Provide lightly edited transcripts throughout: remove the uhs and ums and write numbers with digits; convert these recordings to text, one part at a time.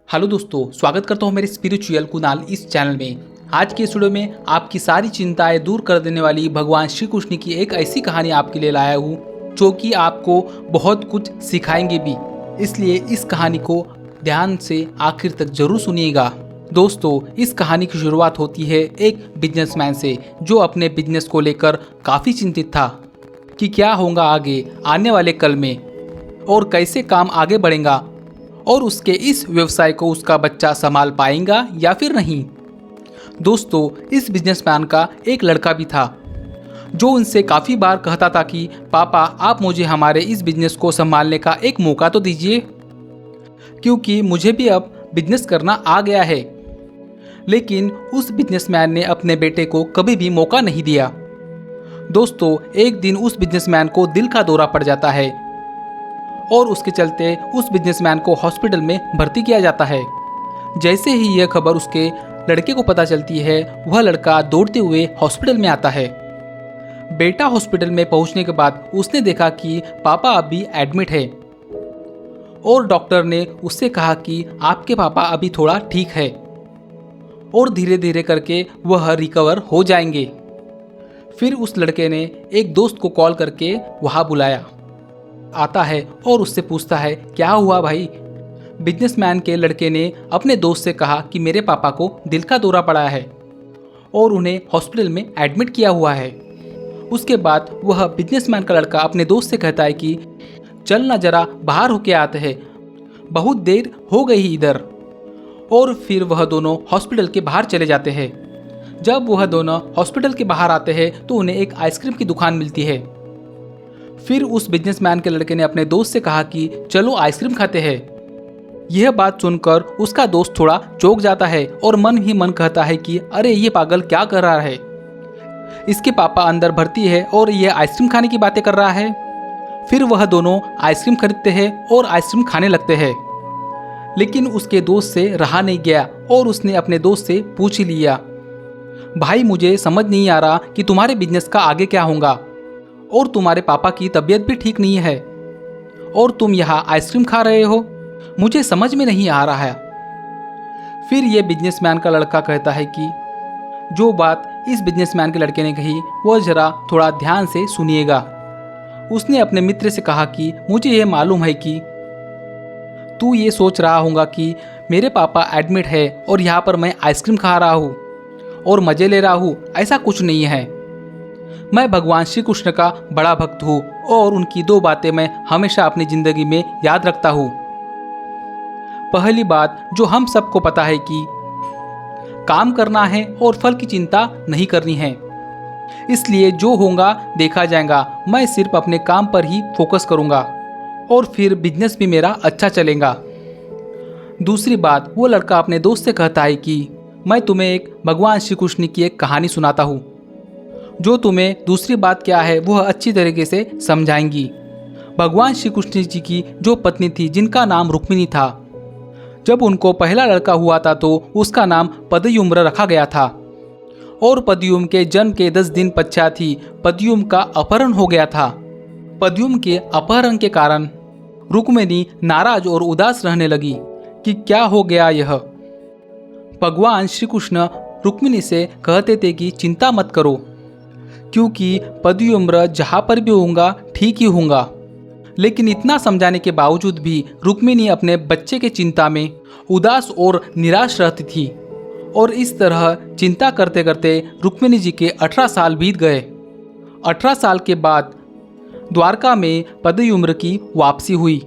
Hello दोस्तों, स्वागत करता हूँ मेरे स्पिरिचुअल कुनाल इस चैनल में। आज की इस वीडियो में आपकी सारी चिंताएं दूर कर देने वाली भगवान श्री कृष्ण की एक ऐसी कहानी आपके लिए लाया हूँ जो कि आपको बहुत कुछ सिखाएंगे भी। इसलिए इस कहानी को ध्यान से आखिर तक जरूर सुनिएगा। दोस्तों, इस कहानी की शुरुआत होती है एक बिजनेसमैन से जो अपने बिजनेस को लेकर काफ़ी चिंतित था कि क्या होगा आगे आने वाले कल में और कैसे काम आगे बढ़ेगा और उसके इस व्यवसाय को उसका बच्चा संभाल पाएगा या फिर नहीं। दोस्तों, इस बिजनेसमैन का एक लड़का भी था जो उनसे काफ़ी बार कहता था कि पापा, आप मुझे हमारे इस बिजनेस को संभालने का एक मौका तो दीजिए, क्योंकि मुझे भी अब बिजनेस करना आ गया है। लेकिन उस बिजनेसमैन ने अपने बेटे को कभी भी मौका नहीं दिया। दोस्तों, एक दिन उस बिजनेसमैन को दिल का दौरा पड़ जाता है और उसके चलते उस बिजनेसमैन को हॉस्पिटल में भर्ती किया जाता है। जैसे ही यह खबर उसके लड़के को पता चलती है, वह लड़का दौड़ते हुए हॉस्पिटल में आता है। बेटा हॉस्पिटल में पहुंचने के बाद उसने देखा कि पापा अभी एडमिट है और डॉक्टर ने उससे कहा कि आपके पापा अभी थोड़ा ठीक है और धीरे धीरे करके वह रिकवर हो जाएंगे। फिर उस लड़के ने एक दोस्त को कॉल करके वहाँ बुलाया, आता है और उससे पूछता है, क्या हुआ भाई। बिजनेसमैन के लड़के ने अपने दोस्त से कहा कि मेरे पापा को दिल का दौरा पड़ा है और उन्हें हॉस्पिटल में एडमिट किया हुआ है। उसके बाद वह बिजनेसमैन का लड़का अपने दोस्त से कहता है कि चल ना जरा बाहर होके आते हैं, बहुत देर हो गई इधर। और फिर वह दोनों हॉस्पिटल के बाहर चले जाते हैं। जब वह दोनों हॉस्पिटल के बाहर आते हैं तो उन्हें एक आइसक्रीम की दुकान मिलती है। फिर उस बिजनेसमैन के लड़के ने अपने दोस्त से कहा कि चलो आइसक्रीम खाते हैं। यह बात सुनकर उसका दोस्त थोड़ा चौंक जाता है और मन ही मन कहता है कि अरे ये पागल क्या कर रहा है, इसके पापा अंदर भर्ती है और यह आइसक्रीम खाने की बातें कर रहा है। फिर वह दोनों आइसक्रीम खरीदते हैं और आइसक्रीम खाने लगते हैं। लेकिन उसके दोस्त से रहा नहीं गया और उसने अपने दोस्त से पूछ ही लिया, भाई मुझे समझ नहीं आ रहा कि तुम्हारे बिजनेस का आगे क्या होगा और तुम्हारे पापा की तबीयत भी ठीक नहीं है और तुम यहाँ आइसक्रीम खा रहे हो, मुझे समझ में नहीं आ रहा है। फिर ये बिजनेसमैन का लड़का कहता है कि जो बात इस बिजनेसमैन के लड़के ने कही वह जरा थोड़ा ध्यान से सुनिएगा। उसने अपने मित्र से कहा कि मुझे ये मालूम है कि तू ये सोच रहा होगा कि मेरे पापा एडमिट है और यहाँ पर मैं आइसक्रीम खा रहा हूँ और मज़े ले रहा हूँ। ऐसा कुछ नहीं है। मैं भगवान श्री कृष्ण का बड़ा भक्त हूँ और उनकी दो बातें मैं हमेशा अपनी ज़िंदगी में याद रखता हूँ। पहली बात जो हम सबको पता है कि काम करना है और फल की चिंता नहीं करनी है, इसलिए जो होगा देखा जाएगा। मैं सिर्फ अपने काम पर ही फोकस करूँगा और फिर बिजनेस भी मेरा अच्छा चलेगा। दूसरी बात, वो लड़का अपने दोस्त से कहता है कि मैं तुम्हें एक भगवान श्री कृष्ण की एक कहानी सुनाता हूँ जो तुम्हें दूसरी बात क्या है वह अच्छी तरीके से समझाएंगी। भगवान श्री कृष्ण जी की जो पत्नी थी जिनका नाम रुक्मिणी था, जब उनको पहला लड़का हुआ था तो उसका नाम पदयुम्र रखा गया था और पदयुम के जन्म के 10 दिन पश्चात ही पदयुम का अपहरण हो गया था। पदयुम के अपहरण के कारण रुक्मिणी नाराज और उदास रहने लगी कि क्या हो गया यह। भगवान श्री कृष्ण रुक्मिणी से कहते थे कि चिंता मत करो, क्योंकि पदयुम्र जहाँ पर भी होगा ठीक ही होगा। लेकिन इतना समझाने के बावजूद भी रुक्मिणी अपने बच्चे के चिंता में उदास और निराश रहती थी और इस तरह चिंता करते करते रुक्मिणी जी के 18 साल बीत गए। 18 साल के बाद द्वारका में पदयुम्र की वापसी हुई।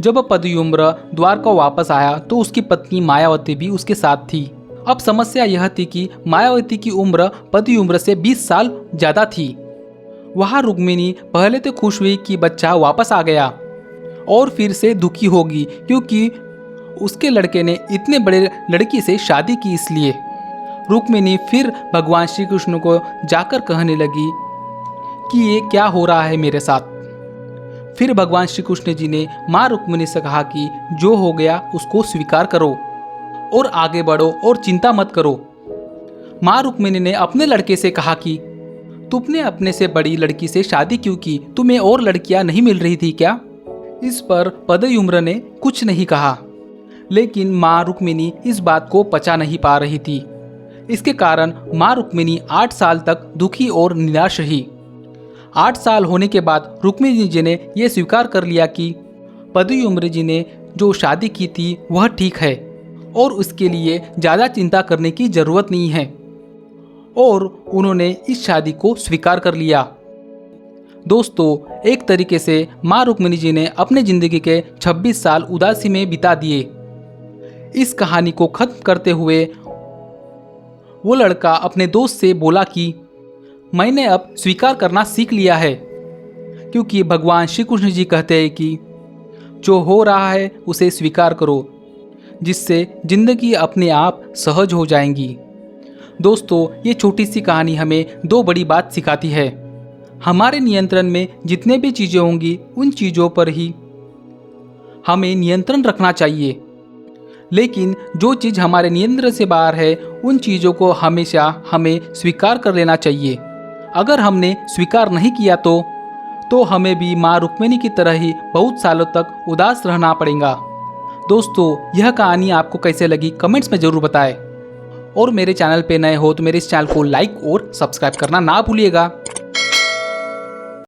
जब पदयुम्र द्वारका वापस आया तो उसकी पत्नी मायावती भी उसके साथ थी। अब समस्या यह थी कि मायावती की उम्र पदयुम्र से 20 साल ज़्यादा थी। वहाँ रुक्मिणी पहले तो खुश हुई कि बच्चा वापस आ गया और फिर से दुखी होगी क्योंकि उसके लड़के ने इतने बड़े लड़की से शादी की। इसलिए रुक्मिणी फिर भगवान श्री कृष्ण को जाकर कहने लगी कि ये क्या हो रहा है मेरे साथ। फिर भगवान श्री कृष्ण जी ने माँ रुक्मिणी से कहा कि जो हो गया उसको स्वीकार करो और आगे बढ़ो और चिंता मत करो। माँ रुक्मिणी ने अपने लड़के से कहा कि तुमने अपने से बड़ी लड़की से शादी क्यों की, तुम्हें और लड़कियां नहीं मिल रही थी क्या। इस पर पदयुम्र ने कुछ नहीं कहा, लेकिन माँ रुक्मिणी इस बात को पचा नहीं पा रही थी। इसके कारण माँ रुक्मिणी 8 साल तक दुखी और निराश रही। 8 साल होने के बाद रुक्मिणी जी ने यह स्वीकार कर लिया कि पदयुम्न जी ने जो शादी की थी वह ठीक है और उसके लिए ज़्यादा चिंता करने की ज़रूरत नहीं है, और उन्होंने इस शादी को स्वीकार कर लिया। दोस्तों, एक तरीके से माँ रुक्मिणी जी ने अपने ज़िंदगी के 26 साल उदासी में बिता दिए। इस कहानी को ख़त्म करते हुए वो लड़का अपने दोस्त से बोला कि मैंने अब स्वीकार करना सीख लिया है, क्योंकि भगवान श्री कृष्ण जी कहते हैं कि जो हो रहा है उसे स्वीकार करो, जिससे ज़िंदगी अपने आप सहज हो जाएंगी। दोस्तों, ये छोटी सी कहानी हमें 2 बड़ी बात सिखाती है। हमारे नियंत्रण में जितने भी चीज़ें होंगी उन चीज़ों पर ही हमें नियंत्रण रखना चाहिए, लेकिन जो चीज़ हमारे नियंत्रण से बाहर है उन चीज़ों को हमेशा हमें स्वीकार कर लेना चाहिए। अगर हमने स्वीकार नहीं किया तो हमें भी माँ रुक्मिणी की तरह ही बहुत सालों तक उदास रहना पड़ेगा। दोस्तों, यह कहानी आपको कैसे लगी कमेंट्स में ज़रूर बताएं, और मेरे चैनल पे नए हो तो मेरे इस चैनल को लाइक और सब्सक्राइब करना ना भूलिएगा।